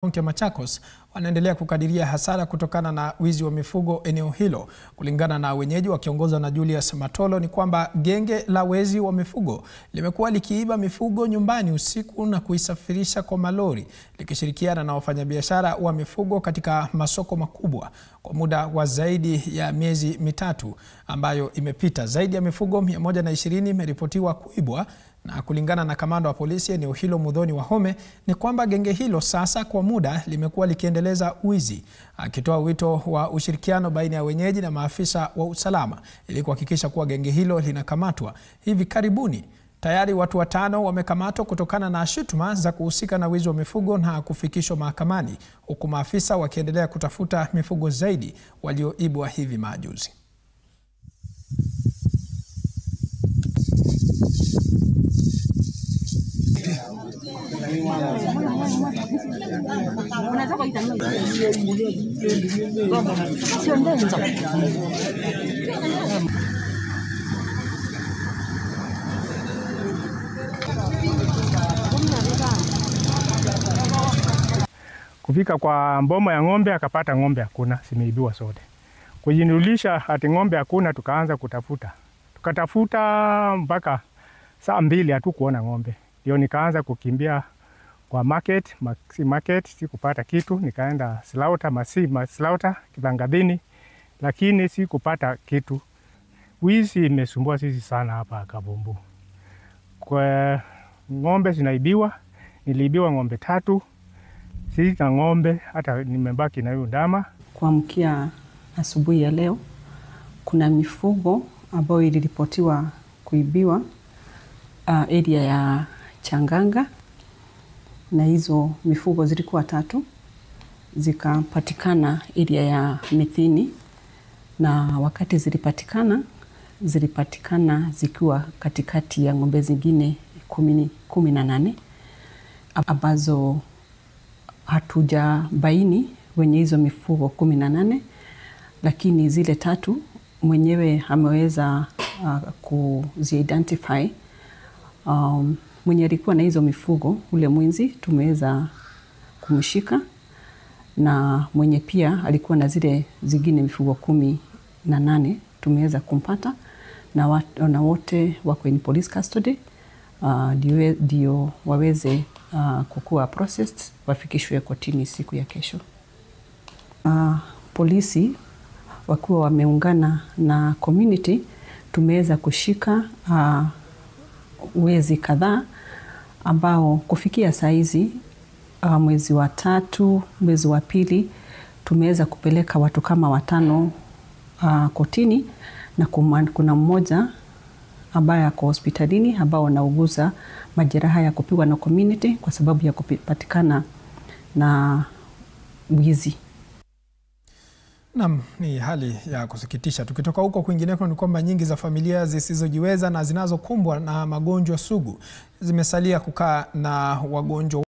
Kaunti ya Machakos wanaendelea kukadiria hasara kutokana na wizi wa mifugo eneo hilo. Kulingana na wenyeji wakiongozwa na Julius Matolo, ni kwamba genge la wezi wa mifugo limekuwa likiiba mifugo nyumbani usiku na kuisafirisha kwa malori, likishirikiana na wafanyabiashara wa mifugo katika masoko makubwa. Kwa muda wa zaidi ya miezi mitatu ambayo imepita, zaidi ya mifugo 120 imeripotiwa kuibwa. Na kulingana na kamanda wa polisi eneo hilo Muthoni Wahome, ni kwamba genge hilo sasa kwa muda limekuwa likiendeleza wizi, akitoa wito wa ushirikiano baina ya wenyeji na maafisa wa usalama ili kuhakikisha kuwa genge hilo linakamatwa hivi karibuni. Tayari watu 5 wamekamatwa kutokana na shutuma za kuhusika na wizi wa mifugo na kufikishwa mahakamani, huku maafisa wakiendelea kutafuta mifugo zaidi walioibwa hivi majuzi. Kufika kwa mboma ya ng'ombe akapata ng'ombe hakuna, zimeibiwa zote. Kujinulisha ati ng'ombe hakuna, tukaanza kutafuta. Tukatafuta mpaka saa 2 hatukuona ng'ombe. Ndio nikaanza kukimbia kwa market, sikupata kitu, nikaenda slaughter Kibangadhini, lakini sikupata kitu. Wizi imesumbua sisi sana hapa Kabumbu. Kwa ng'ombe zinaibiwa, niliibiwa ng'ombe 3. Sina ng'ombe, hata nimebaki na hiyo ndama. Kuamkia asubuhi ya leo, kuna mifugo ambayo iliripotiwa kuibiwa area ya Changanga, na hizo mifugo zilikuwa 3 zikapatikana area ya Mithini, na wakati zilipatikana zikiwa katikati ya ng'ombe zingine 18 ambazo hatujabaini wenye hizo mifugo 18, lakini zile 3 mwenyewe ameweza kuzi-identify. Mwenye alikuwa na hizo mifugo, ule mwizi tumeweza kumshika, na mwenye pia alikuwa na zile zingine mifugo 18 tumeweza kumpata, na wote wako in police custody, ndio waweze kukua processed, wafikishwe kotini siku ya kesho. Polisi wakiwa wameungana na community tumeweza kushika wezi kadhaa ambao kufikia saizi mwezi wa 3, mwezi wa 2 tumeweza kupeleka watu kama 5 kotini, na kuna mmoja ambaye ako hospitalini ambao wanauguza majeraha ya kupigwa na community kwa sababu ya kupatikana na wizi. Naam, ni hali ya kusikitisha. Tukitoka huko kwingineko, ni kwamba nyingi za familia zisizojiweza na zinazokumbwa na magonjwa sugu zimesalia kukaa na wagonjwa